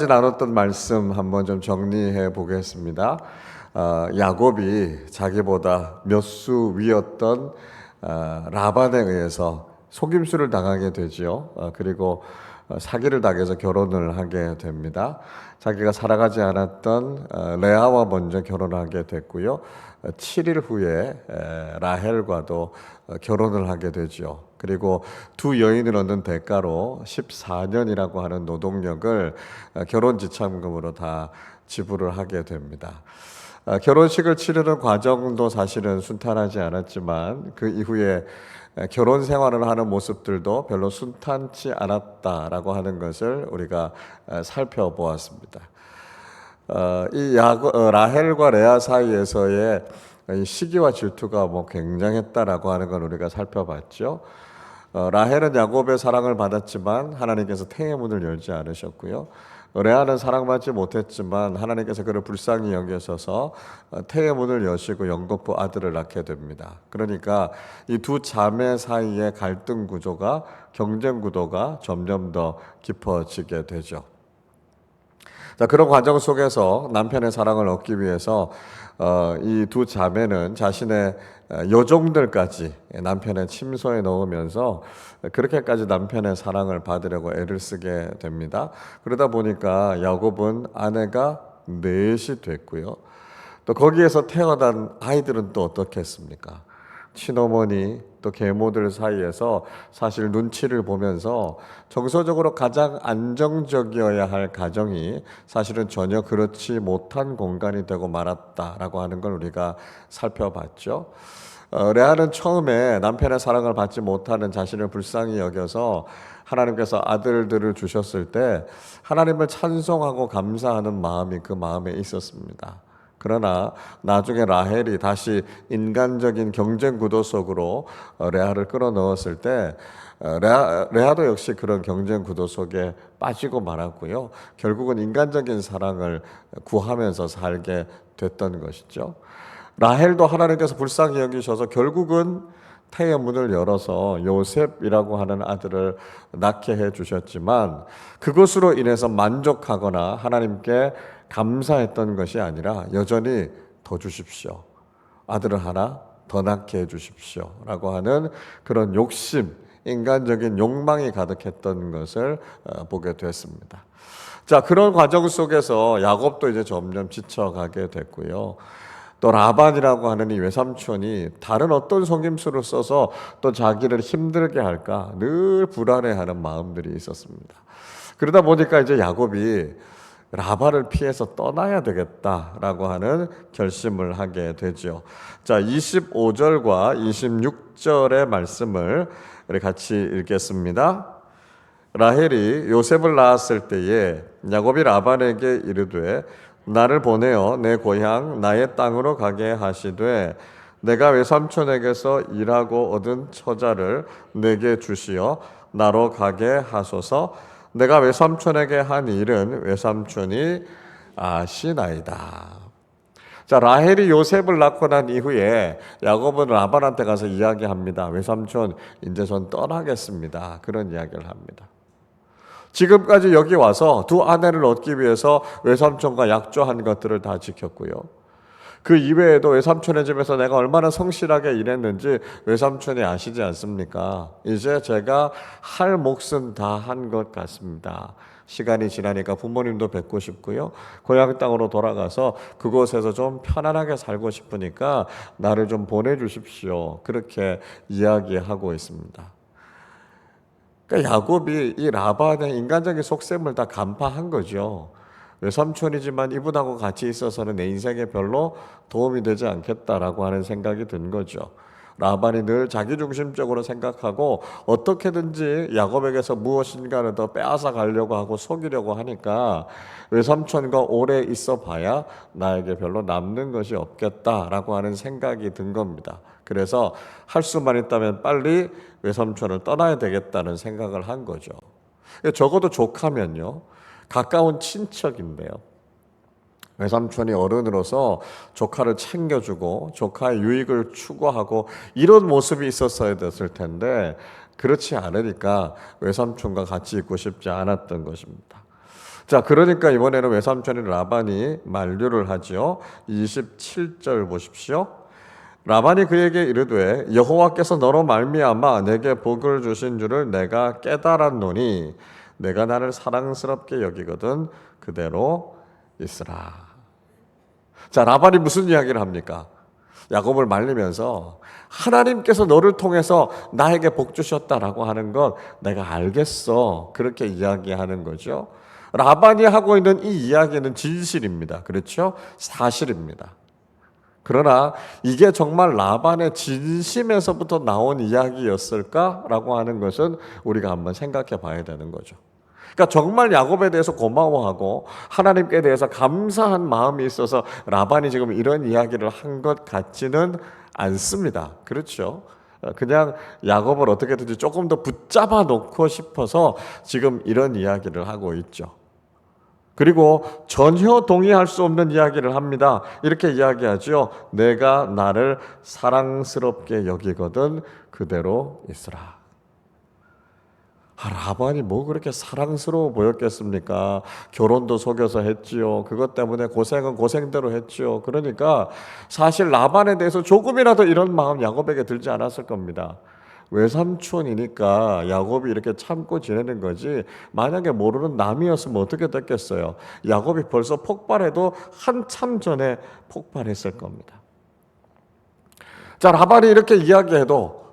나눴던 말씀 한번 좀 정리해 보겠습니다. 야곱이 자기보다 몇 수 위였던 라반에 의해서 속임수를 당하게 되지요. 그리고 사기를 당해서 결혼을 하게 됩니다. 자기가 살아가지 않았던 레아와 먼저 결혼하게 됐고요. 7일 후에 라헬과도 결혼을 하게 되죠. 그리고 두 여인을 얻는 대가로 14년이라고 하는 노동력을 결혼 지참금으로 다 지불을 하게 됩니다. 결혼식을 치르는 과정도 사실은 순탄하지 않았지만 그 이후에 결혼 생활을 하는 모습들도 별로 순탄치 않았다라고 하는 것을 우리가 살펴보았습니다. 이 라헬과 레아 사이에서의 시기와 질투가 굉장했다라고 하는 걸 우리가 살펴봤죠. 라헬은 야곱의 사랑을 받았지만 하나님께서 태의 문을 열지 않으셨고요. 레아는 사랑받지 못했지만 하나님께서 그를 불쌍히 여기셔서 태의 문을 여시고 연거푸 아들을 낳게 됩니다. 그러니까 이 두 자매 사이의 갈등 구조가, 경쟁 구도가 점점 더 깊어지게 되죠. 자, 그런 과정 속에서 남편의 사랑을 얻기 위해서 이 두 자매는 자신의 여종들까지 남편의 침소에 넣으면서 그렇게까지 남편의 사랑을 받으려고 애를 쓰게 됩니다. 그러다 보니까 야곱은 아내가 넷이 됐고요. 또 거기에서 태어난 아이들은 또 어떻겠습니까? 친어머니 또 계모들 사이에서 사실 눈치를 보면서 정서적으로 가장 안정적이어야 할 가정이 사실은 전혀 그렇지 못한 공간이 되고 말았다라고 하는 걸 우리가 살펴봤죠. 레아는 처음에 남편의 사랑을 받지 못하는 자신을 불쌍히 여겨서 하나님께서 아들들을 주셨을 때 하나님을 찬송하고 감사하는 마음이 그 마음에 있었습니다. 그러나 나중에 라헬이 다시 인간적인 경쟁 구도 속으로 레아를 끌어넣었을 때 레아도 역시 그런 경쟁 구도 속에 빠지고 말았고요. 결국은 인간적인 사랑을 구하면서 살게 됐던 것이죠. 라헬도 하나님께서 불쌍히 여기셔서 결국은 태의 문을 열어서 요셉이라고 하는 아들을 낳게 해 주셨지만 그것으로 인해서 만족하거나 하나님께 감사했던 것이 아니라 여전히 더 주십시오. 아들을 하나 더 낳게 해 주십시오. 라고 하는 그런 욕심, 인간적인 욕망이 가득했던 것을 보게 됐습니다. 자, 그런 과정 속에서 야곱도 이제 점점 지쳐가게 됐고요. 또 라반이라고 하는 이 외삼촌이 다른 어떤 속임수를 써서 또 자기를 힘들게 할까 늘 불안해하는 마음들이 있었습니다. 그러다 보니까 이제 야곱이 라반을 피해서 떠나야 되겠다라고 하는 결심을 하게 되죠. 자, 25절과 26절의 말씀을 우리 같이 읽겠습니다. 라헬이 요셉을 낳았을 때에 야곱이 라반에게 이르되 나를 보내어 내 고향 나의 땅으로 가게 하시되 내가 외삼촌에게서 일하고 얻은 처자를 내게 주시어 나로 가게 하소서. 내가 외삼촌에게 한 일은 외삼촌이 아시나이다. 자, 라헬이 요셉을 낳고 난 이후에 야곱은 라반한테 가서 이야기합니다. 외삼촌 이제 전 떠나겠습니다. 그런 이야기를 합니다. 지금까지 여기 와서 두 아내를 얻기 위해서 외삼촌과 약조한 것들을 다 지켰고요. 그 이외에도 외삼촌의 집에서 내가 얼마나 성실하게 일했는지 외삼촌이 아시지 않습니까? 이제 제가 할 몫은 다 한 것 같습니다. 시간이 지나니까 부모님도 뵙고 싶고요. 고향 땅으로 돌아가서 그곳에서 좀 편안하게 살고 싶으니까 나를 좀 보내주십시오. 그렇게 이야기하고 있습니다. 그러니까 야곱이 이 라반의 인간적인 속셈을 다 간파한 거죠. 외삼촌이지만 이분하고 같이 있어서는 내 인생에 별로 도움이 되지 않겠다라고 하는 생각이 든 거죠. 라반이 늘 자기중심적으로 생각하고 어떻게든지 야곱에게서 무엇인가를 더 빼앗아 가려고 하고 속이려고 하니까 외삼촌과 오래 있어 봐야 나에게 별로 남는 것이 없겠다라고 하는 생각이 든 겁니다. 그래서 할 수만 있다면 빨리 외삼촌을 떠나야 되겠다는 생각을 한 거죠. 적어도 조카면요, 가까운 친척인데요, 외삼촌이 어른으로서 조카를 챙겨주고 조카의 유익을 추구하고 이런 모습이 있었어야 됐을 텐데 그렇지 않으니까 외삼촌과 같이 있고 싶지 않았던 것입니다. 자, 그러니까 이번에는 외삼촌인 라반이 만류를 하죠. 27절 보십시오. 라반이 그에게 이르되 여호와께서 너로 말미암아 내게 복을 주신 줄을 내가 깨달았노니 내가 나를 사랑스럽게 여기거든 그대로 있으라. 자, 라반이 무슨 이야기를 합니까? 야곱을 말리면서 하나님께서 너를 통해서 나에게 복 주셨다라고 하는 건 내가 알겠어. 그렇게 이야기하는 거죠. 라반이 하고 있는 이 이야기는 진실입니다. 그렇죠? 사실입니다. 그러나 이게 정말 라반의 진심에서부터 나온 이야기였을까라고 하는 것은 우리가 한번 생각해 봐야 되는 거죠. 그러니까 정말 야곱에 대해서 고마워하고 하나님께 대해서 감사한 마음이 있어서 라반이 지금 이런 이야기를 한 것 같지는 않습니다. 그렇죠? 그냥 야곱을 어떻게든지 조금 더 붙잡아 놓고 싶어서 지금 이런 이야기를 하고 있죠. 그리고 전혀 동의할 수 없는 이야기를 합니다. 이렇게 이야기하죠. 내가 나를 사랑스럽게 여기거든 그대로 있으라. 라반이 뭐 그렇게 사랑스러워 보였겠습니까? 결혼도 속여서 했지요. 그것 때문에 고생은 고생대로 했지요. 그러니까 사실 라반에 대해서 조금이라도 이런 마음 야곱에게 들지 않았을 겁니다. 외삼촌이니까 야곱이 이렇게 참고 지내는 거지, 만약에 모르는 남이었으면 어떻게 됐겠어요? 야곱이 벌써 폭발해도 한참 전에 폭발했을 겁니다. 자, 라반이 이렇게 이야기해도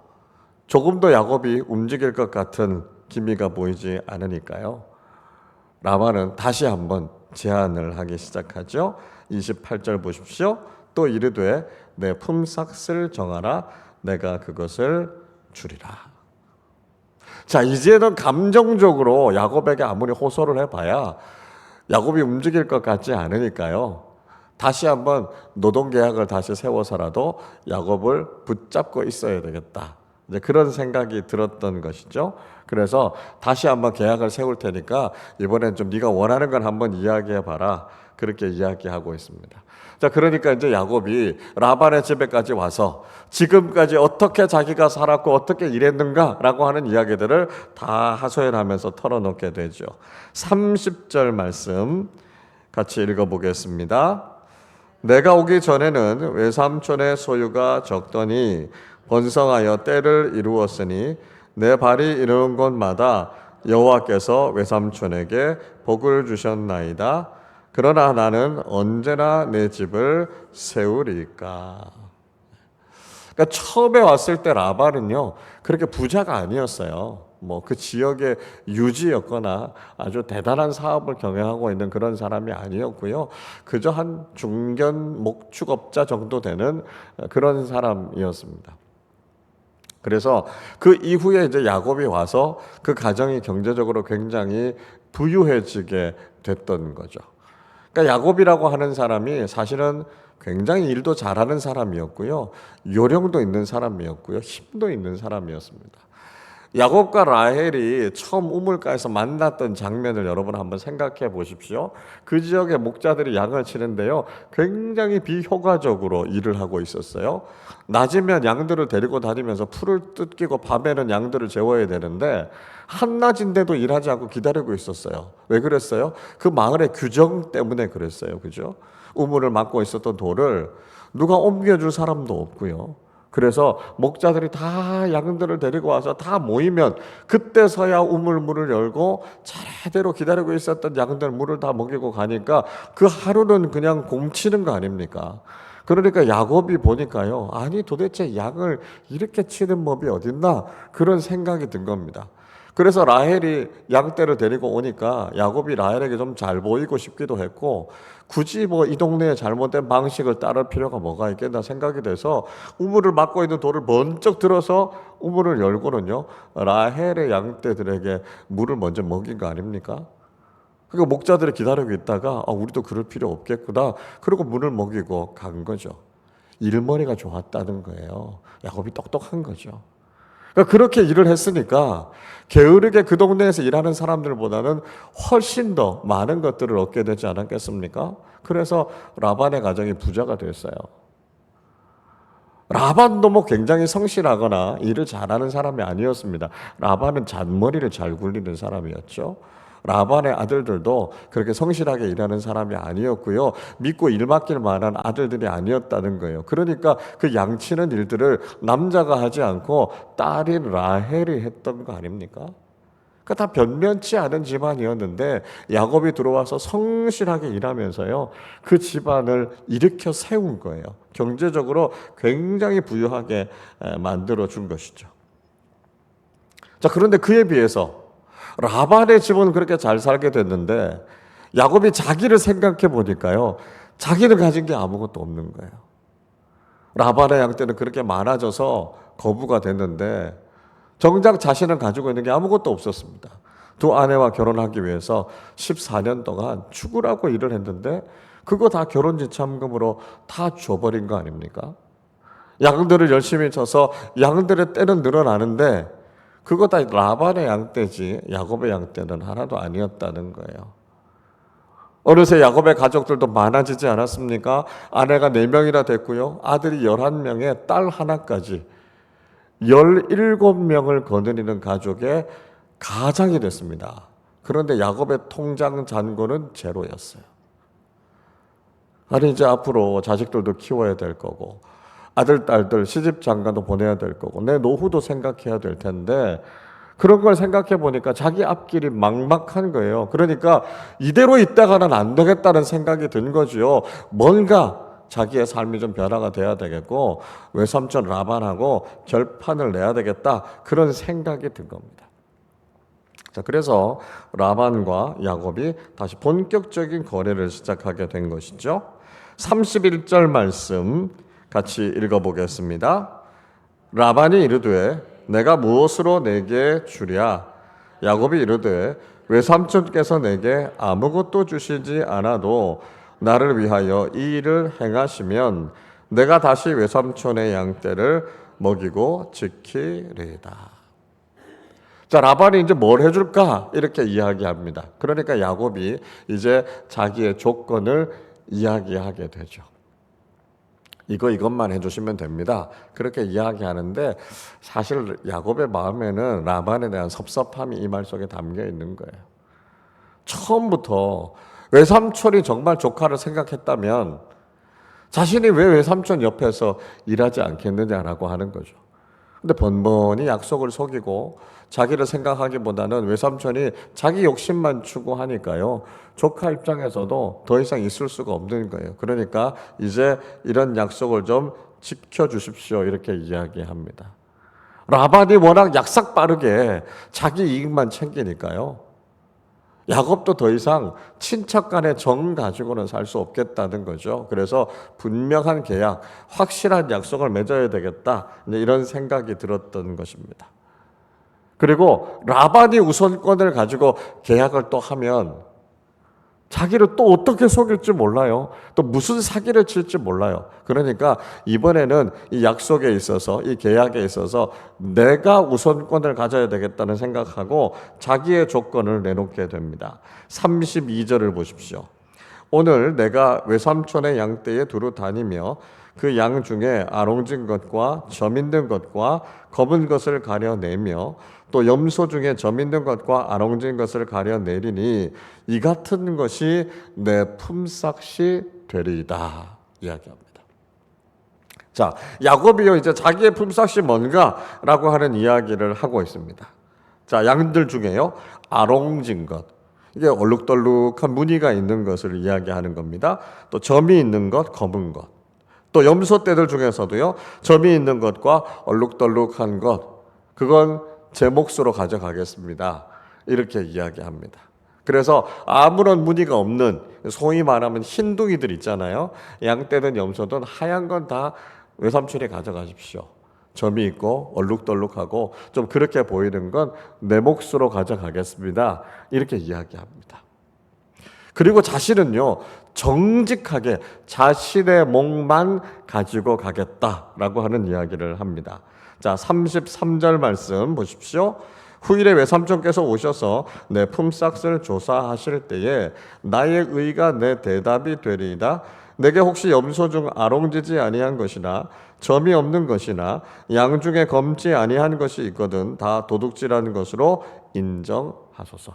조금 더 야곱이 움직일 것 같은 기미가 보이지 않으니까요. 라반은 다시 한번 제안을 하기 시작하죠. 28절 보십시오. 또 이르되 내 품삯을 정하라 내가 그것을 주리라. 자, 이제는 감정적으로 야곱에게 아무리 호소를 해봐야 야곱이 움직일 것 같지 않으니까요. 다시 한번 노동계약을 다시 세워서라도 야곱을 붙잡고 있어야 되겠다. 이제 그런 생각이 들었던 것이죠. 그래서 다시 한번 계약을 세울 테니까 이번엔 좀 네가 원하는 걸 한번 이야기해봐라. 그렇게 이야기하고 있습니다. 자, 그러니까 이제 야곱이 라반의 집에까지 와서 지금까지 어떻게 자기가 살았고 어떻게 일했는가라고 하는 이야기들을 다 하소연하면서 털어놓게 되죠. 30절 말씀 같이 읽어보겠습니다. 내가 오기 전에는 외삼촌의 소유가 적더니 번성하여 때를 이루었으니 내 발이 이르는 곳마다 여호와께서 외삼촌에게 복을 주셨나이다. 그러나 나는 언제나 내 집을 세우리까. 그러니까 처음에 왔을 때 라반은요 그렇게 부자가 아니었어요. 뭐 그 지역의 유지였거나 아주 대단한 사업을 경영하고 있는 그런 사람이 아니었고요. 그저 한 중견 목축업자 정도 되는 그런 사람이었습니다. 그래서 그 이후에 이제 야곱이 와서 그 가정이 경제적으로 굉장히 부유해지게 됐던 거죠. 그러니까 야곱이라고 하는 사람이 사실은 굉장히 일도 잘하는 사람이었고요. 요령도 있는 사람이었고요. 힘도 있는 사람이었습니다. 야곱과 라헬이 처음 우물가에서 만났던 장면을 여러분 한번 생각해 보십시오. 그 지역의 목자들이 양을 치는데요, 굉장히 비효과적으로 일을 하고 있었어요. 낮이면 양들을 데리고 다니면서 풀을 뜯기고 밤에는 양들을 재워야 되는데 한낮인데도 일하지 않고 기다리고 있었어요. 왜 그랬어요? 그 마을의 규정 때문에 그랬어요. 그죠? 우물을 막고 있었던 돌을 누가 옮겨줄 사람도 없고요. 그래서 목자들이 다 양들을 데리고 와서 다 모이면 그때서야 우물문을 열고 차례대로 기다리고 있었던 양들 물을 다 먹이고 가니까 그 하루는 그냥 공치는 거 아닙니까? 그러니까 야곱이 보니까요, 아니 도대체 양을 이렇게 치는 법이 어딨나 그런 생각이 든 겁니다. 그래서 라헬이 양떼를 데리고 오니까 야곱이 라헬에게 좀 잘 보이고 싶기도 했고, 굳이 뭐 이 동네에 잘못된 방식을 따를 필요가 뭐가 있겠나 생각이 돼서 우물을 막고 있는 돌을 번쩍 들어서 우물을 열고는요 라헬의 양떼들에게 물을 먼저 먹인 거 아닙니까? 그러니까 목자들이 기다리고 있다가 우리도 그럴 필요 없겠구나, 그리고 물을 먹이고 간 거죠. 일머리가 좋았다는 거예요. 야곱이 똑똑한 거죠. 그러니까 그렇게 일을 했으니까 게으르게 그 동네에서 일하는 사람들보다는 훨씬 더 많은 것들을 얻게 되지 않았겠습니까? 그래서 라반의 가정이 부자가 됐어요. 라반도 뭐 굉장히 성실하거나 일을 잘하는 사람이 아니었습니다. 라반은 잔머리를 잘 굴리는 사람이었죠. 라반의 아들들도 그렇게 성실하게 일하는 사람이 아니었고요. 믿고 일 맡길 만한 아들들이 아니었다는 거예요. 그러니까 그 양치는 일들을 남자가 하지 않고 딸인 라헬이 했던 거 아닙니까? 그 다 변변치 않은 집안이었는데 야곱이 들어와서 성실하게 일하면서요, 그 집안을 일으켜 세운 거예요. 경제적으로 굉장히 부유하게 만들어 준 것이죠. 자, 그런데 그에 비해서 라반의 집은 그렇게 잘 살게 됐는데 야곱이 자기를 생각해 보니까요, 자기는 가진 게 아무것도 없는 거예요. 라반의 양떼는 그렇게 많아져서 거부가 됐는데 정작 자신은 가지고 있는 게 아무것도 없었습니다. 두 아내와 결혼하기 위해서 14년 동안 죽으라고 일을 했는데 그거 다 결혼 지참금으로 다 줘버린 거 아닙니까? 양들을 열심히 쳐서 양들의 떼는 늘어나는데 그거 다 라반의 양떼지 야곱의 양떼는 하나도 아니었다는 거예요. 어느새 야곱의 가족들도 많아지지 않았습니까? 아내가 4명이나 됐고요. 아들이 11명에 딸 하나까지 17명을 거느리는 가족의 가장이 됐습니다. 그런데 야곱의 통장 잔고는 제로였어요. 아니, 이제 앞으로 자식들도 키워야 될 거고 아들, 딸들 시집 장가도 보내야 될 거고 내 노후도 생각해야 될 텐데 그런 걸 생각해 보니까 자기 앞길이 막막한 거예요. 그러니까 이대로 있다가는 안 되겠다는 생각이 든 거죠. 뭔가 자기의 삶이 좀 변화가 돼야 되겠고 외삼촌 라반하고 결판을 내야 되겠다, 그런 생각이 든 겁니다. 자, 그래서 라반과 야곱이 다시 본격적인 거래를 시작하게 된 것이죠. 31절 말씀 같이 읽어보겠습니다. 라반이 이르되 내가 무엇으로 내게 주랴? 야곱이 이르되 외삼촌께서 내게 아무것도 주시지 않아도 나를 위하여 이 일을 행하시면 내가 다시 외삼촌의 양떼를 먹이고 지키리이다. 자, 라반이 이제 뭘 해줄까? 이렇게 이야기합니다. 그러니까 야곱이 이제 자기의 조건을 이야기하게 되죠. 이것만 해주시면 됩니다. 그렇게 이야기하는데 사실 야곱의 마음에는 라반에 대한 섭섭함이 이 말 속에 담겨 있는 거예요. 처음부터 외삼촌이 정말 조카를 생각했다면 자신이 왜 외삼촌 옆에서 일하지 않겠느냐라고 하는 거죠. 근데 번번이 약속을 속이고 자기를 생각하기보다는 외삼촌이 자기 욕심만 추구하니까요, 조카 입장에서도 더 이상 있을 수가 없는 거예요. 그러니까 이제 이런 약속을 좀 지켜주십시오, 이렇게 이야기합니다. 라반이 워낙 약삭 빠르게 자기 이익만 챙기니까요, 야곱도 더 이상 친척 간의 정 가지고는 살 수 없겠다는 거죠. 그래서 분명한 계약, 확실한 약속을 맺어야 되겠다, 이런 생각이 들었던 것입니다. 그리고 라반이 우선권을 가지고 계약을 또 하면 자기를 또 어떻게 속일지 몰라요. 또 무슨 사기를 칠지 몰라요. 그러니까 이번에는 이 약속에 있어서, 이 계약에 있어서 내가 우선권을 가져야 되겠다는 생각하고 자기의 조건을 내놓게 됩니다. 32절을 보십시오. 오늘 내가 외삼촌의 양떼에 두루 다니며 그 양 중에 아롱진 것과 점 있는 것과 검은 것을 가려내며 또 염소 중에 점 있는 것과 아롱진 것을 가려내리니 이 같은 것이 내 품삯이 되리이다 이야기합니다. 자, 야곱이요 이제 자기의 품삯이 뭔가라고 하는 이야기를 하고 있습니다. 자, 양들 중에요 아롱진 것, 이게 얼룩덜룩한 무늬가 있는 것을 이야기하는 겁니다. 또 점이 있는 것, 검은 것. 또 염소 떼들 중에서도요 점이 있는 것과 얼룩덜룩한 것, 그건 제 몫으로 가져가겠습니다, 이렇게 이야기합니다. 그래서 아무런 무늬가 없는, 소위 말하면 흰둥이들 있잖아요. 양떼든 염소든 하얀 건 다 외삼촌이 가져가십시오. 점이 있고 얼룩덜룩하고 좀 그렇게 보이는 건 내 몫으로 가져가겠습니다, 이렇게 이야기합니다. 그리고 자신은요 정직하게 자신의 몫만 가지고 가겠다라고 하는 이야기를 합니다. 자, 33절 말씀 보십시오. 후일에 외삼촌께서 오셔서 내 품삯을 조사하실 때에 나의 의가 내 대답이 되리이다. 내게 혹시 염소 중 아롱지지 아니한 것이나 점이 없는 것이나 양 중에 검지 아니한 것이 있거든 다 도둑질하는 것으로 인정하소서.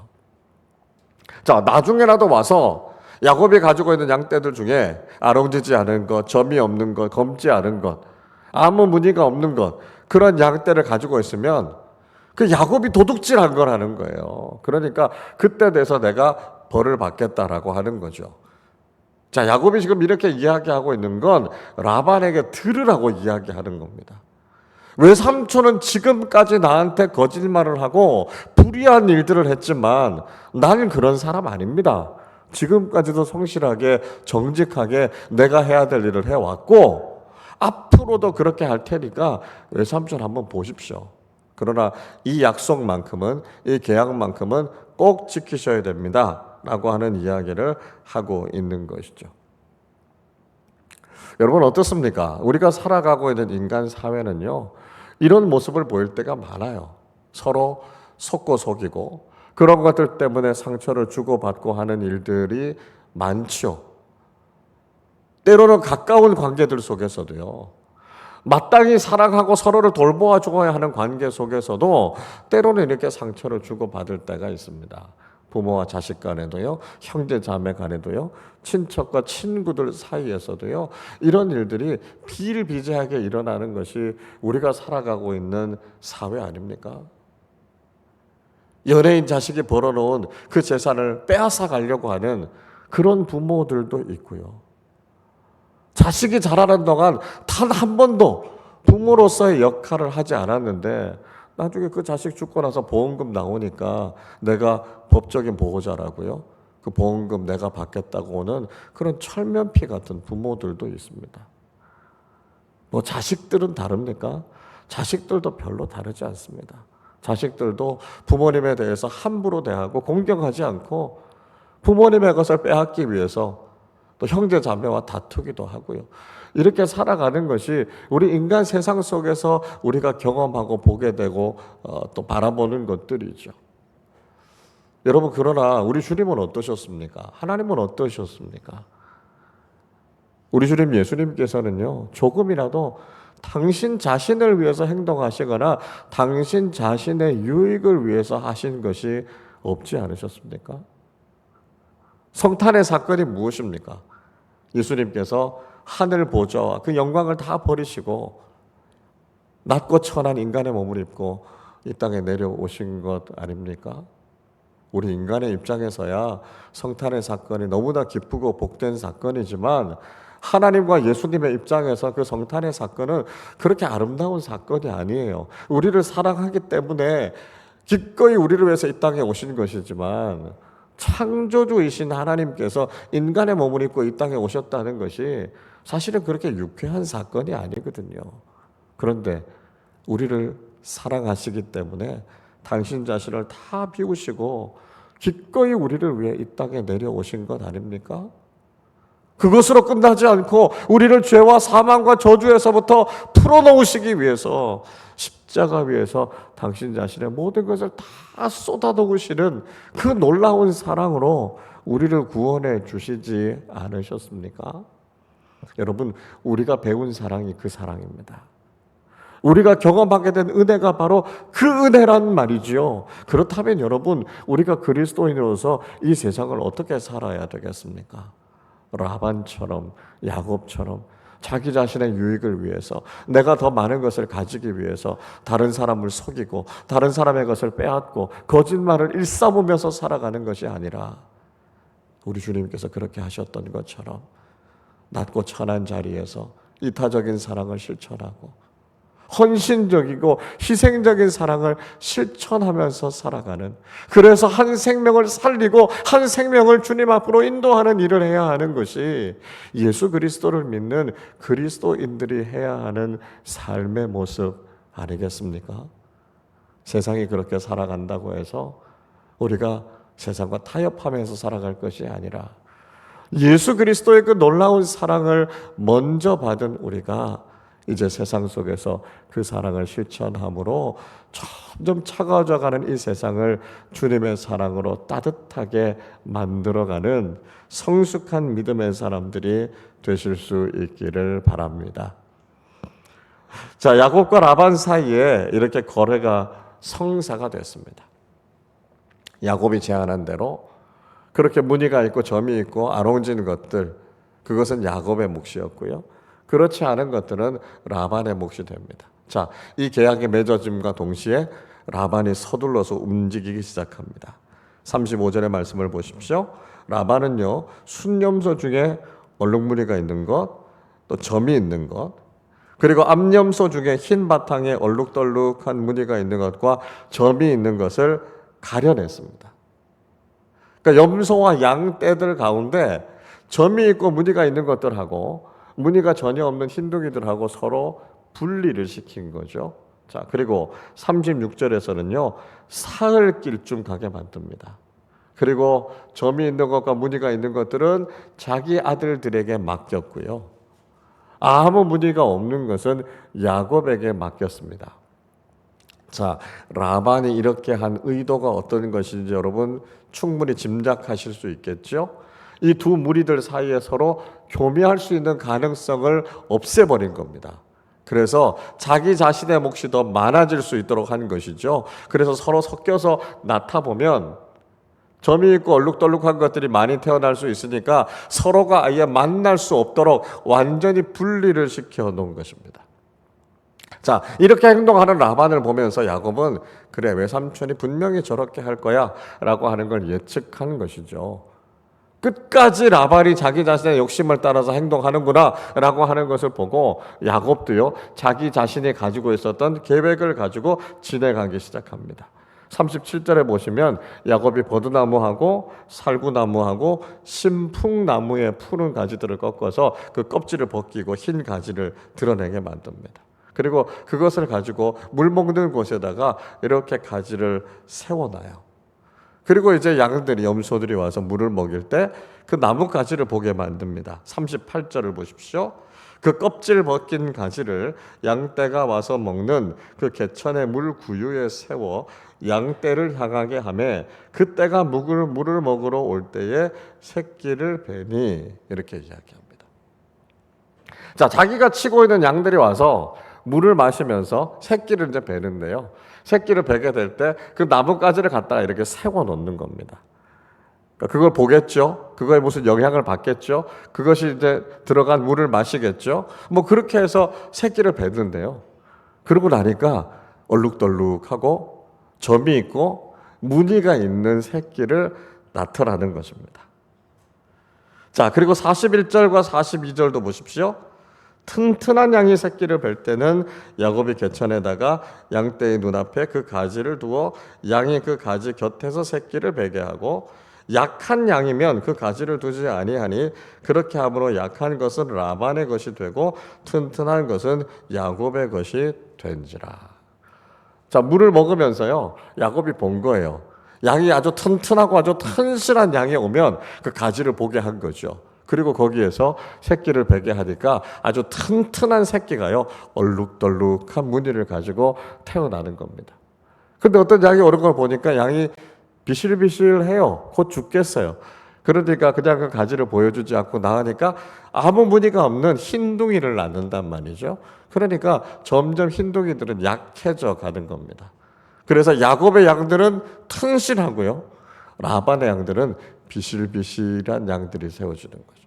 자, 나중에라도 와서 야곱이 가지고 있는 양떼들 중에 아롱지지 않은 것, 점이 없는 것, 검지 않은 것, 아무 무늬가 없는 것, 그런 양떼를 가지고 있으면 그 야곱이 도둑질한 거라는 거예요. 그러니까 그때 돼서 내가 벌을 받겠다라고 하는 거죠. 자, 야곱이 지금 이렇게 이야기하고 있는 건 라반에게 들으라고 이야기하는 겁니다. 외삼촌은 지금까지 나한테 거짓말을 하고 불의한 일들을 했지만 나는 그런 사람 아닙니다. 지금까지도 성실하게 정직하게 내가 해야 될 일을 해왔고 앞으로도 그렇게 할 테니까 외삼촌 한번 보십시오. 그러나 이 약속만큼은, 이 계약만큼은 꼭 지키셔야 됩니다 라고 하는 이야기를 하고 있는 것이죠. 여러분 어떻습니까? 우리가 살아가고 있는 인간 사회는요, 이런 모습을 보일 때가 많아요. 서로 속고 속이고 그런 것들 때문에 상처를 주고받고 하는 일들이 많죠. 때로는 가까운 관계들 속에서도요, 마땅히 사랑하고 서로를 돌보아 주어야 하는 관계 속에서도 때로는 이렇게 상처를 주고받을 때가 있습니다. 부모와 자식 간에도요, 형제 자매 간에도요, 친척과 친구들 사이에서도요, 이런 일들이 비일비재하게 일어나는 것이 우리가 살아가고 있는 사회 아닙니까? 연예인 자식이 벌어놓은 그 재산을 빼앗아 가려고 하는 그런 부모들도 있고요. 자식이 자라는 동안 단 한 번도 부모로서의 역할을 하지 않았는데 나중에 그 자식 죽고 나서 보험금 나오니까 내가 법적인 보호자라고요, 그 보험금 내가 받겠다고 오는 그런 철면피 같은 부모들도 있습니다. 뭐 자식들은 다릅니까? 자식들도 별로 다르지 않습니다. 자식들도 부모님에 대해서 함부로 대하고 공경하지 않고 부모님의 것을 빼앗기 위해서 또 형제 자매와 다투기도 하고요. 이렇게 살아가는 것이 우리 인간 세상 속에서 우리가 경험하고 보게 되고 또 바라보는 것들이죠. 여러분, 그러나 우리 주님은 어떠셨습니까? 하나님은 어떠셨습니까? 우리 주님 예수님께서는요, 조금이라도 당신 자신을 위해서 행동하시거나 당신 자신의 유익을 위해서 하신 것이 없지 않으셨습니까? 성탄의 사건이 무엇입니까? 예수님께서 하늘 보좌와 그 영광을 다 버리시고 낮고 천한 인간의 몸을 입고 이 땅에 내려오신 것 아닙니까? 우리 인간의 입장에서야 성탄의 사건이 너무나 기쁘고 복된 사건이지만 하나님과 예수님의 입장에서 그 성탄의 사건은 그렇게 아름다운 사건이 아니에요. 우리를 사랑하기 때문에 기꺼이 우리를 위해서 이 땅에 오신 것이지만 창조주이신 하나님께서 인간의 몸을 입고 이 땅에 오셨다는 것이 사실은 그렇게 유쾌한 사건이 아니거든요. 그런데 우리를 사랑하시기 때문에 당신 자신을 다 비우시고 기꺼이 우리를 위해 이 땅에 내려오신 것 아닙니까? 그것으로 끝나지 않고 우리를 죄와 사망과 저주에서부터 풀어놓으시기 위해서 십자가 위에서 당신 자신의 모든 것을 다 쏟아놓으시는 그 놀라운 사랑으로 우리를 구원해 주시지 않으셨습니까? 여러분, 우리가 배운 사랑이 그 사랑입니다. 우리가 경험하게 된 은혜가 바로 그 은혜란 말이지요. 그렇다면 여러분, 우리가 그리스도인으로서 이 세상을 어떻게 살아야 되겠습니까? 라반처럼, 야곱처럼 자기 자신의 유익을 위해서, 내가 더 많은 것을 가지기 위해서 다른 사람을 속이고 다른 사람의 것을 빼앗고 거짓말을 일삼으면서 살아가는 것이 아니라 우리 주님께서 그렇게 하셨던 것처럼 낮고 천한 자리에서 이타적인 사랑을 실천하고 헌신적이고 희생적인 사랑을 실천하면서 살아가는, 그래서 한 생명을 살리고 한 생명을 주님 앞으로 인도하는 일을 해야 하는 것이 예수 그리스도를 믿는 그리스도인들이 해야 하는 삶의 모습 아니겠습니까? 세상이 그렇게 살아간다고 해서 우리가 세상과 타협하면서 살아갈 것이 아니라 예수 그리스도의 그 놀라운 사랑을 먼저 받은 우리가 이제 세상 속에서 그 사랑을 실천함으로 점점 차가워져가는 이 세상을 주님의 사랑으로 따뜻하게 만들어가는 성숙한 믿음의 사람들이 되실 수 있기를 바랍니다. 자, 야곱과 라반 사이에 이렇게 거래가 성사가 됐습니다. 야곱이 제안한 대로 그렇게 무늬가 있고 점이 있고 아롱진 것들, 그것은 야곱의 몫이었고요. 그렇지 않은 것들은 라반의 몫이 됩니다. 자, 이 계약이 맺어짐과 동시에 라반이 서둘러서 움직이기 시작합니다. 35절의 말씀을 보십시오. 라반은요, 순염소 중에 얼룩무늬가 있는 것, 또 점이 있는 것, 그리고 암염소 중에 흰 바탕에 얼룩덜룩한 무늬가 있는 것과 점이 있는 것을 가려냈습니다. 그러니까 염소와 양 떼들 가운데 점이 있고 무늬가 있는 것들하고 무늬가 전혀 없는 흰둥이들하고 서로 분리를 시킨 거죠. 자, 그리고 36절에서는요, 사흘길쯤 가게 만듭니다. 그리고 점이 있는 것과 무늬가 있는 것들은 자기 아들들에게 맡겼고요. 아무 무늬가 없는 것은 야곱에게 맡겼습니다. 자, 라반이 이렇게 한 의도가 어떤 것인지 여러분 충분히 짐작하실 수 있겠죠? 이 두 무리들 사이에 서로 교미할 수 있는 가능성을 없애버린 겁니다. 그래서 자기 자신의 몫이 더 많아질 수 있도록 한 것이죠. 그래서 서로 섞여서 낳다보면 점이 있고 얼룩덜룩한 것들이 많이 태어날 수 있으니까 서로가 아예 만날 수 없도록 완전히 분리를 시켜 놓은 것입니다. 자, 이렇게 행동하는 라반을 보면서 야곱은 그래, 외삼촌이 분명히 저렇게 할 거야 라고 하는 걸 예측한 것이죠. 끝까지 라반이 자기 자신의 욕심을 따라서 행동하는구나 라고 하는 것을 보고 야곱도요, 자기 자신이 가지고 있었던 계획을 가지고 진행하기 시작합니다. 37절에 보시면 야곱이 버드나무하고 살구나무하고 신풍나무의 푸른 가지들을 꺾어서 그 껍질을 벗기고 흰 가지를 드러내게 만듭니다. 그리고 그것을 가지고 물 먹는 곳에다가 이렇게 가지를 세워놔요. 그리고 이제 양들이, 염소들이 와서 물을 먹일 때 그 나무 가지를 보게 만듭니다. 38절을 보십시오. 그 껍질 벗긴 가지를 양떼가 와서 먹는 그 개천의 물 구유에 세워 양떼를 향하게 하매 그때가 물을 먹으러 올 때에 새끼를 베니, 이렇게 이야기합니다. 자, 자기가 치고 있는 양들이 와서 물을 마시면서 새끼를 이제 베는데요. 새끼를 베게 될 때 그 나뭇가지를 갖다가 이렇게 세워 놓는 겁니다. 그걸 보겠죠. 그거에 무슨 영향을 받겠죠. 그것이 이제 들어간 물을 마시겠죠. 뭐 그렇게 해서 새끼를 베는데요. 그러고 나니까 얼룩덜룩하고 점이 있고 무늬가 있는 새끼를 낳더라는 것입니다. 자, 그리고 41절과 42절도 보십시오. 튼튼한 양이 새끼를 뵐 때는 야곱이 개천에다가 양떼의 눈앞에 그 가지를 두어 양이 그 가지 곁에서 새끼를 베게 하고, 약한 양이면 그 가지를 두지 아니하니 그렇게 함으로 약한 것은 라반의 것이 되고 튼튼한 것은 야곱의 것이 된지라. 자, 물을 먹으면서요, 야곱이 본 거예요. 양이 아주 튼튼하고 아주 튼실한 양이 오면 그 가지를 보게 한 거죠. 그리고 거기에서 새끼를 베게 하니까 아주 튼튼한 새끼가요, 얼룩덜룩한 무늬를 가지고 태어나는 겁니다. 근데 어떤 양이 오는 걸 보니까 양이 비실비실해요. 곧 죽겠어요. 그러니까 그냥 그 가지를 보여주지 않고 나으니까 아무 무늬가 없는 흰둥이를 낳는단 말이죠. 그러니까 점점 흰둥이들은 약해져 가는 겁니다. 그래서 야곱의 양들은 튼실하고요, 라반의 양들은 비실비실한 양들이 세워지는 거죠.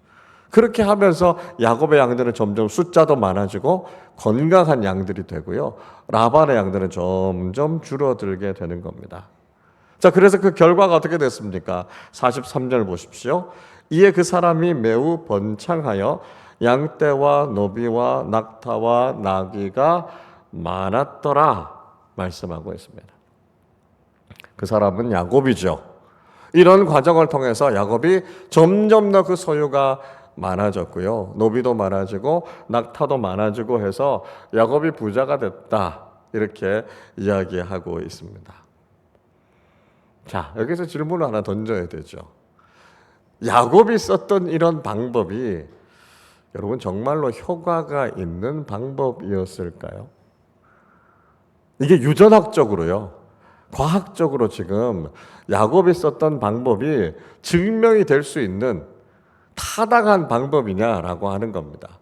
그렇게 하면서 야곱의 양들은 점점 숫자도 많아지고 건강한 양들이 되고요, 라반의 양들은 점점 줄어들게 되는 겁니다. 자, 그래서 그 결과가 어떻게 됐습니까? 43절 보십시오. 이에 그 사람이 매우 번창하여 양떼와 노비와 낙타와 나귀가 많았더라 말씀하고 있습니다. 그 사람은 야곱이죠. 이런 과정을 통해서 야곱이 점점 더 그 소유가 많아졌고요, 노비도 많아지고 낙타도 많아지고 해서 야곱이 부자가 됐다, 이렇게 이야기하고 있습니다. 자, 여기서 질문을 하나 던져야 되죠. 야곱이 썼던 이런 방법이 여러분 정말로 효과가 있는 방법이었을까요? 이게 유전학적으로요, 과학적으로 지금 야곱이 썼던 방법이 증명이 될 수 있는 타당한 방법이냐라고 하는 겁니다.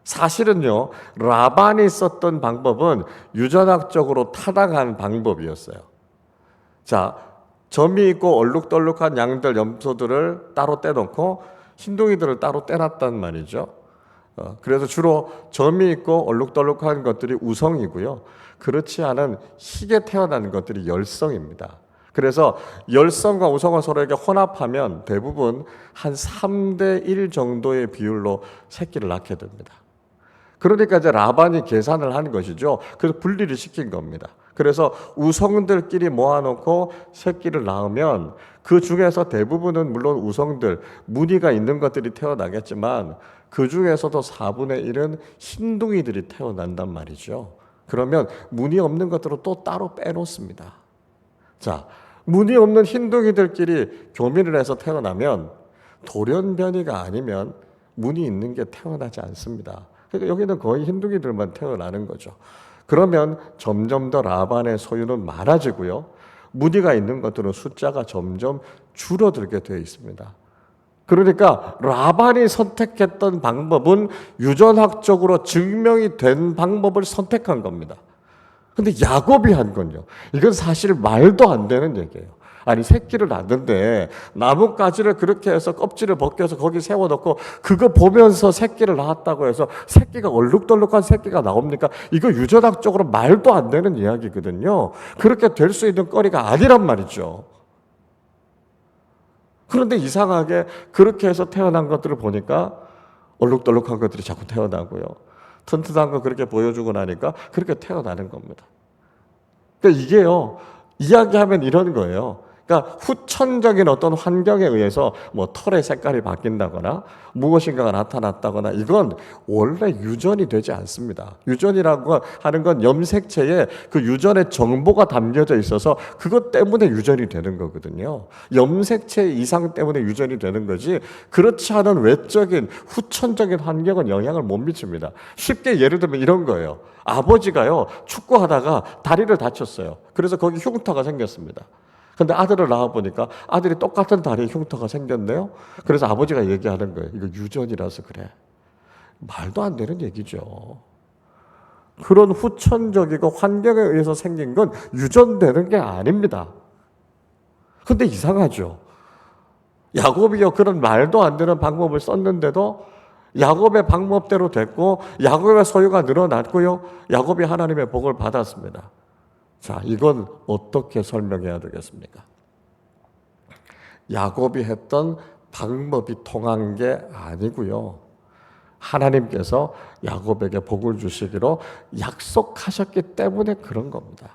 사실은요, 라반이 썼던 방법은 유전학적으로 타당한 방법이었어요. 자, 점이 있고 얼룩덜룩한 양들, 염소들을 따로 떼놓고 흰둥이들을 따로 떼놨단 말이죠. 그래서 주로 점이 있고 얼룩덜룩한 것들이 우성이고요. 그렇지 않은 희게 태어난 것들이 열성입니다. 그래서 열성과 우성을 서로에게 혼합하면 대부분 한 3대 1 정도의 비율로 새끼를 낳게 됩니다. 그러니까 이제 라반이 계산을 한 것이죠. 그래서 분리를 시킨 겁니다. 그래서 우성들끼리 모아놓고 새끼를 낳으면 그 중에서 대부분은 물론 우성들, 무늬가 있는 것들이 태어나겠지만 그 중에서도 4분의 1은 흰둥이들이 태어난단 말이죠. 그러면 무늬 없는 것들은 또 따로 빼놓습니다. 자, 무늬 없는 흰둥이들끼리 교미를 해서 태어나면 돌연변이가 아니면 무늬 있는 게 태어나지 않습니다. 그러니까 여기는 거의 흰둥이들만 태어나는 거죠. 그러면 점점 더 라반의 소유는 많아지고요. 무늬가 있는 것들은 숫자가 점점 줄어들게 되어 있습니다. 그러니까 라반이 선택했던 방법은 유전학적으로 증명이 된 방법을 선택한 겁니다. 근데 야곱이 한 건요, 이건 사실 말도 안 되는 얘기예요. 아니, 새끼를 낳는데 나뭇가지를 그렇게 해서 껍질을 벗겨서 거기 세워놓고 그거 보면서 새끼를 낳았다고 해서 새끼가 얼룩덜룩한 새끼가 나옵니까? 이거 유전학적으로 말도 안 되는 이야기거든요. 그렇게 될 수 있는 거리가 아니란 말이죠. 그런데 이상하게 그렇게 해서 태어난 것들을 보니까 얼룩덜룩한 것들이 자꾸 태어나고요. 튼튼한 거 그렇게 보여주고 나니까 그렇게 태어나는 겁니다. 그러니까 이게요, 이야기하면 이런 거예요. 그러니까 후천적인 어떤 환경에 의해서 뭐 털의 색깔이 바뀐다거나 무엇인가가 나타났다거나 이건 원래 유전이 되지 않습니다. 유전이라고 하는 건 염색체에 그 유전의 정보가 담겨져 있어서 그것 때문에 유전이 되는 거거든요. 염색체 이상 때문에 유전이 되는 거지 그렇지 않은 외적인 후천적인 환경은 영향을 못 미칩니다. 쉽게 예를 들면 이런 거예요. 아버지가요, 축구하다가 다리를 다쳤어요. 그래서 거기 흉터가 생겼습니다. 근데 아들을 낳아보니까 아들이 똑같은 다리에 흉터가 생겼네요. 그래서 아버지가 얘기하는 거예요. 이거 유전이라서 그래. 말도 안 되는 얘기죠. 그런 후천적이고 환경에 의해서 생긴 건 유전되는 게 아닙니다. 근데 이상하죠. 야곱이요, 그런 말도 안 되는 방법을 썼는데도 야곱의 방법대로 됐고 야곱의 소유가 늘어났고요. 야곱이 하나님의 복을 받았습니다. 자, 이건 어떻게 설명해야 되겠습니까? 야곱이 했던 방법이 통한 게 아니고요. 하나님께서 야곱에게 복을 주시기로 약속하셨기 때문에 그런 겁니다.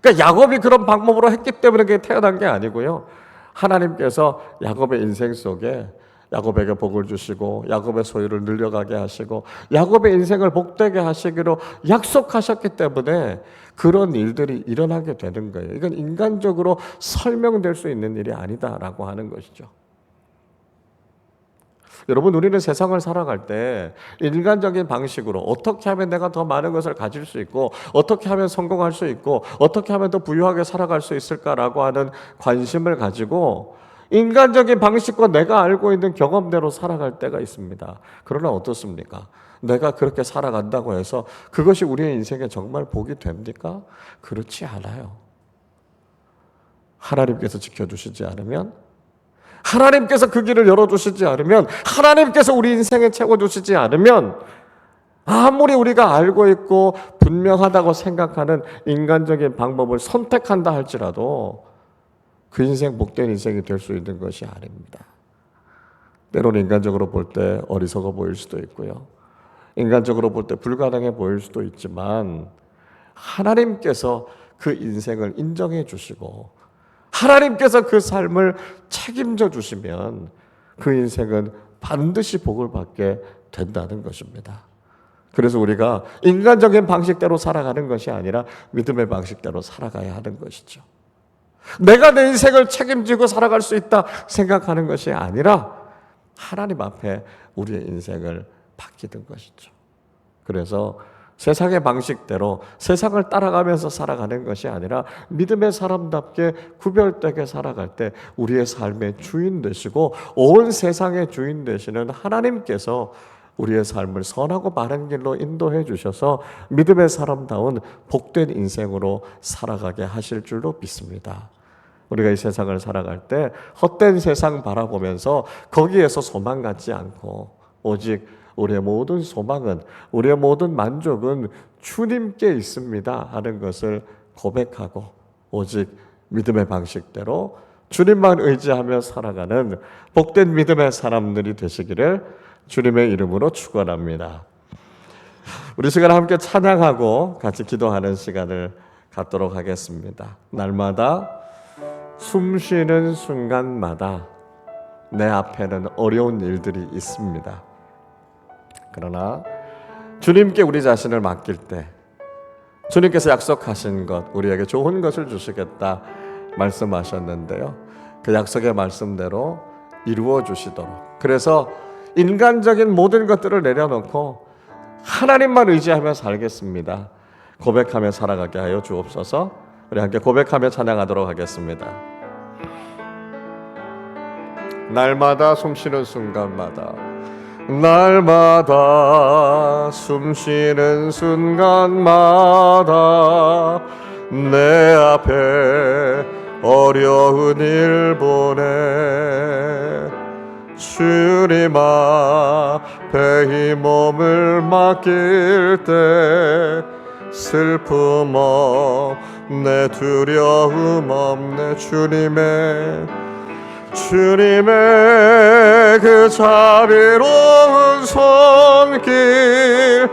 그러니까 야곱이 그런 방법으로 했기 때문에 그게 태어난 게 아니고요. 하나님께서 야곱의 인생 속에 야곱에게 복을 주시고 야곱의 소유를 늘려가게 하시고 야곱의 인생을 복되게 하시기로 약속하셨기 때문에 그런 일들이 일어나게 되는 거예요. 이건 인간적으로 설명될 수 있는 일이 아니다라고 하는 것이죠. 여러분, 우리는 세상을 살아갈 때 인간적인 방식으로 어떻게 하면 내가 더 많은 것을 가질 수 있고 어떻게 하면 성공할 수 있고 어떻게 하면 더 부유하게 살아갈 수 있을까라고 하는 관심을 가지고 인간적인 방식과 내가 알고 있는 경험대로 살아갈 때가 있습니다. 그러나 어떻습니까? 내가 그렇게 살아간다고 해서 그것이 우리의 인생에 정말 복이 됩니까? 그렇지 않아요. 하나님께서 지켜주시지 않으면, 하나님께서 그 길을 열어주시지 않으면, 하나님께서 우리 인생에 채워주시지 않으면 아무리 우리가 알고 있고 분명하다고 생각하는 인간적인 방법을 선택한다 할지라도 그 인생 복된 인생이 될 수 있는 것이 아닙니다. 때로는 인간적으로 볼 때 어리석어 보일 수도 있고요. 인간적으로 볼 때 불가능해 보일 수도 있지만 하나님께서 그 인생을 인정해 주시고 하나님께서 그 삶을 책임져 주시면 그 인생은 반드시 복을 받게 된다는 것입니다. 그래서 우리가 인간적인 방식대로 살아가는 것이 아니라 믿음의 방식대로 살아가야 하는 것이죠. 내가 내 인생을 책임지고 살아갈 수 있다 생각하는 것이 아니라 하나님 앞에 우리의 인생을 맡기는 것이죠. 그래서 세상의 방식대로 세상을 따라가면서 살아가는 것이 아니라 믿음의 사람답게 구별되게 살아갈 때 우리의 삶의 주인 되시고 온 세상의 주인 되시는 하나님께서 우리의 삶을 선하고 바른 길로 인도해 주셔서 믿음의 사람다운 복된 인생으로 살아가게 하실 줄로 믿습니다. 우리가 이 세상을 살아갈 때 헛된 세상 바라보면서 거기에서 소망 갖지 않고 오직 우리의 모든 소망은, 우리의 모든 만족은 주님께 있습니다 하는 것을 고백하고 오직 믿음의 방식대로 주님만 의지하며 살아가는 복된 믿음의 사람들이 되시기를 주님의 이름으로 축원합니다. 우리 시간 함께 찬양하고 같이 기도하는 시간을 갖도록 하겠습니다. 날마다 숨 쉬는 순간마다 내 앞에는 어려운 일들이 있습니다. 그러나 주님께 우리 자신을 맡길 때 주님께서 약속하신 것, 우리에게 좋은 것을 주시겠다 말씀하셨는데요, 그 약속의 말씀대로 이루어 주시도록, 그래서 인간적인 모든 것들을 내려놓고 하나님만 의지하며 살겠습니다 고백하며 살아가게 하여 주옵소서. 우리 함께 고백하며 찬양하도록 하겠습니다. 날마다 숨쉬는 순간마다, 날마다 숨쉬는 순간마다 내 앞에 어려운 일 보내 주님 앞에 이 몸을 맡길 때 슬픔 없네, 두려움 없네. 주님의 그 자비로운 손길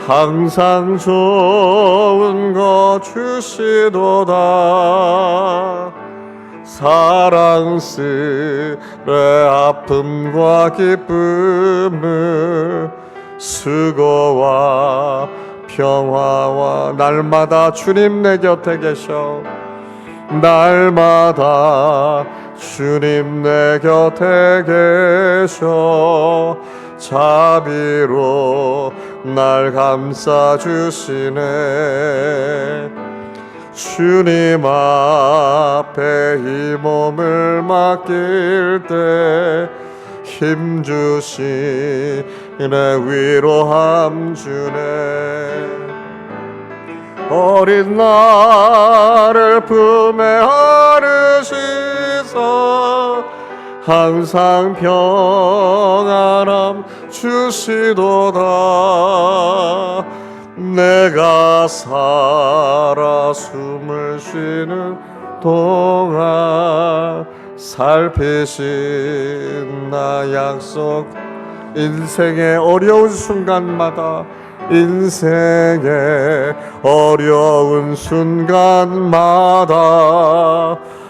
항상 좋은 것 주시도다. 사랑스레 아픔과 기쁨을, 수고와 평화와, 날마다 주님 내 곁에 계셔, 날마다 주님 내 곁에 계셔 자비로 날 감싸주시네. 주님 앞에 이 몸을 맡길 때 힘주시네, 위로함 주네. 어린 나를 품에 안으시사 항상 평안함 주시도다. 내가 살아 숨을 쉬는 동안 살피신 나 약속, 인생의 어려운 순간마다, 인생의 어려운 순간마다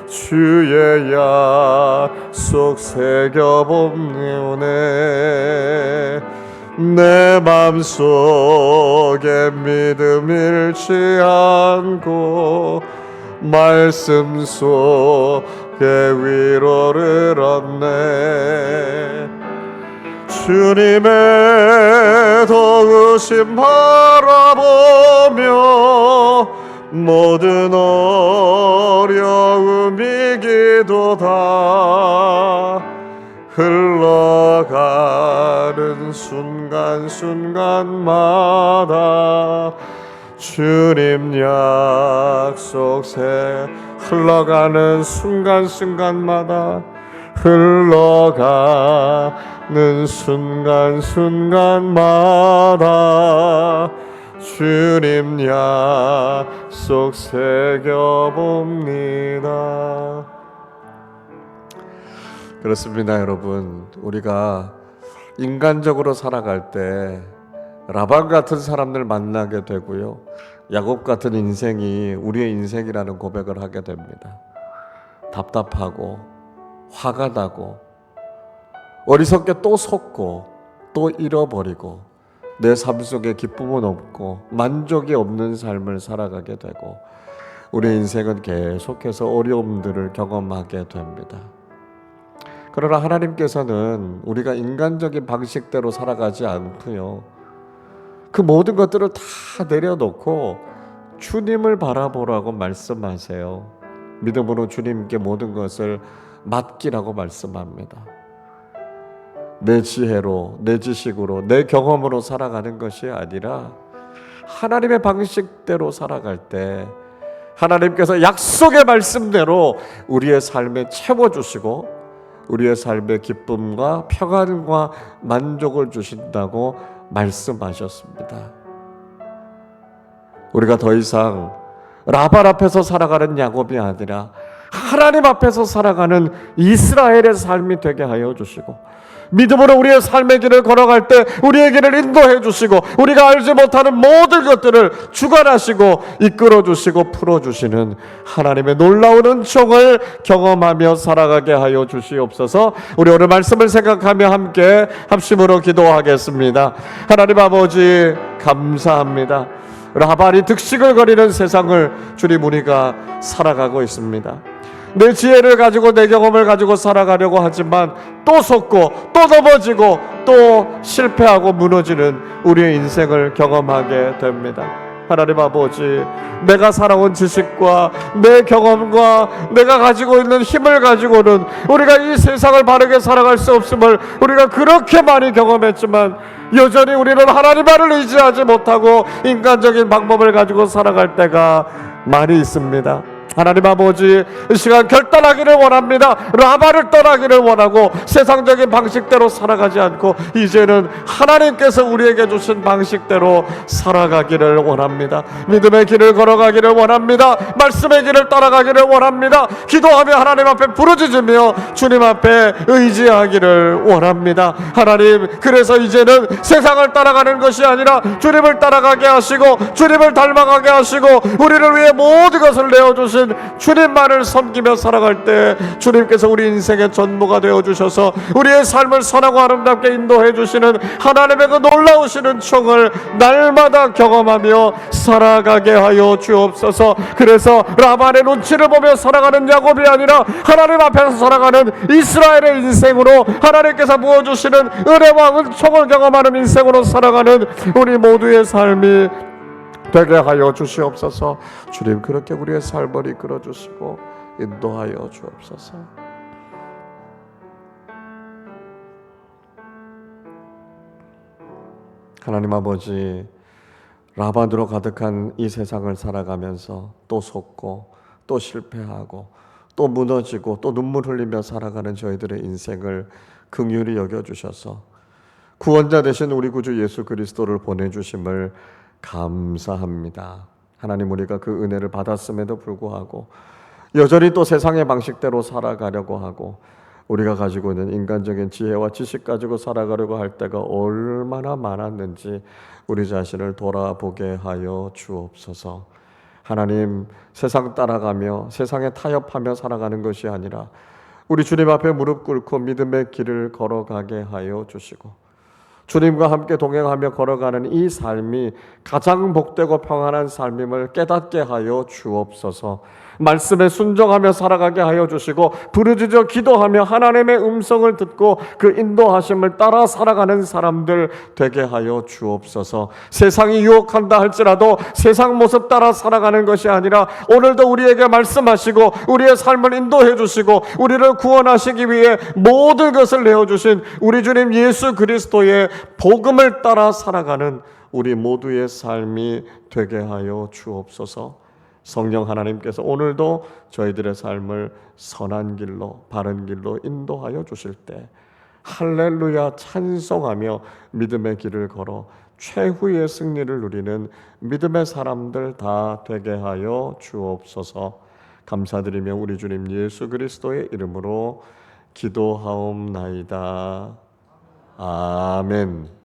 주의 약속 새겨봅네. 내 맘속에 믿음 잃지 않고 말씀 속에 위로를 얻네. 주님의 도우심 바라보며 모든 어려움 이기도다. 흘러가는 순간순간마다 주님 약속 흘러가는 순간순간마다, 흘러가는 순간순간마다 주님 약속 새겨봅니다. 그렇습니다, 여러분. 우리가 인간적으로 살아갈 때 라반 같은 사람들 만나게 되고요, 야곱 같은 인생이 우리의 인생이라는 고백을 하게 됩니다. 답답하고 화가 나고 어리석게 또 속고 또 잃어버리고 내 삶 속에 기쁨은 없고 만족이 없는 삶을 살아가게 되고 우리 인생은 계속해서 어려움들을 경험하게 됩니다. 그러나 하나님께서는 우리가 인간적인 방식대로 살아가지 않고요, 그 모든 것들을 다 내려놓고 주님을 바라보라고 말씀하세요. 믿음으로 주님께 모든 것을 맡기라고 말씀합니다. 내 지혜로, 내 지식으로, 내 경험으로 살아가는 것이 아니라 하나님의 방식대로 살아갈 때 하나님께서 약속의 말씀대로 우리의 삶에 채워주시고 우리의 삶에 기쁨과 평안과 만족을 주신다고 말씀하셨습니다. 우리가 더 이상 라반 앞에서 살아가는 야곱이 아니라 하나님 앞에서 살아가는 이스라엘의 삶이 되게 하여 주시고, 믿음으로 우리의 삶의 길을 걸어갈 때 우리의 길을 인도해 주시고, 우리가 알지 못하는 모든 것들을 주관하시고 이끌어 주시고 풀어 주시는 하나님의 놀라운 은총을 경험하며 살아가게 하여 주시옵소서. 우리 오늘 말씀을 생각하며 함께 합심으로 기도하겠습니다. 하나님 아버지, 감사합니다. 라반이 득식을 거리는 세상을 주님 우리가 살아가고 있습니다. 내 지혜를 가지고 내 경험을 가지고 살아가려고 하지만 또 속고 또 넘어지고 또 실패하고 무너지는 우리의 인생을 경험하게 됩니다. 하나님 아버지, 내가 살아온 지식과 내 경험과 내가 가지고 있는 힘을 가지고는 우리가 이 세상을 바르게 살아갈 수 없음을 우리가 그렇게 많이 경험했지만 여전히 우리는 하나님만을 의지하지 못하고 인간적인 방법을 가지고 살아갈 때가 많이 있습니다. 하나님 아버지, 이 시간 결단하기를 원합니다. 라반을 떠나기를 원하고 세상적인 방식대로 살아가지 않고 이제는 하나님께서 우리에게 주신 방식대로 살아가기를 원합니다. 믿음의 길을 걸어가기를 원합니다. 말씀의 길을 따라가기를 원합니다. 기도하며 하나님 앞에 부르짖으며 주님 앞에 의지하기를 원합니다. 하나님, 그래서 이제는 세상을 따라가는 것이 아니라 주님을 따라가게 하시고 주님을 닮아가게 하시고 우리를 위해 모든 것을 내어주신 주님만을 섬기며 살아갈 때 주님께서 우리 인생의 전무가 되어주셔서 우리의 삶을 선하고 아름답게 인도해 주시는 하나님의 그 놀라우신 은총을 날마다 경험하며 살아가게 하여 주옵소서. 그래서 라반의 눈치를 보며 살아가는 야곱이 아니라 하나님 앞에서 살아가는 이스라엘의 인생으로 하나님께서 부어주시는 은혜와 은총을 경험하는 인생으로 살아가는 우리 모두의 삶이 되게 하여 주시옵소서. 주님, 그렇게 우리의 삶을 이끌어 주시고 인도하여 주옵소서. 하나님 아버지, 라반으로 가득한 이 세상을 살아가면서 또 속고 또 실패하고 또 무너지고 또 눈물 흘리며 살아가는 저희들의 인생을 긍휼히 여겨주셔서 구원자 되신 우리 구주 예수 그리스도를 보내주심을 감사합니다. 하나님, 우리가 그 은혜를 받았음에도 불구하고 여전히 또 세상의 방식대로 살아가려고 하고 우리가 가지고 있는 인간적인 지혜와 지식 가지고 살아가려고 할 때가 얼마나 많았는지 우리 자신을 돌아보게 하여 주옵소서. 하나님, 세상 따라가며 세상에 타협하며 살아가는 것이 아니라 우리 주님 앞에 무릎 꿇고 믿음의 길을 걸어가게 하여 주시고 주님과 함께 동행하며 걸어가는 이 삶이 가장 복되고 평안한 삶임을 깨닫게 하여 주옵소서. 말씀에 순종하며 살아가게 하여 주시고 부르짖어 기도하며 하나님의 음성을 듣고 그 인도하심을 따라 살아가는 사람들 되게 하여 주옵소서. 세상이 유혹한다 할지라도 세상 모습 따라 살아가는 것이 아니라 오늘도 우리에게 말씀하시고 우리의 삶을 인도해 주시고 우리를 구원하시기 위해 모든 것을 내어주신 우리 주님 예수 그리스도의 복음을 따라 살아가는 우리 모두의 삶이 되게 하여 주옵소서. 성령 하나님께서 오늘도 저희들의 삶을 선한 길로 바른 길로 인도하여 주실 때 할렐루야 찬송하며 믿음의 길을 걸어 최후의 승리를 누리는 믿음의 사람들 다 되게 하여 주옵소서. 감사드리며 우리 주님 예수 그리스도의 이름으로 기도하옵나이다. 아멘.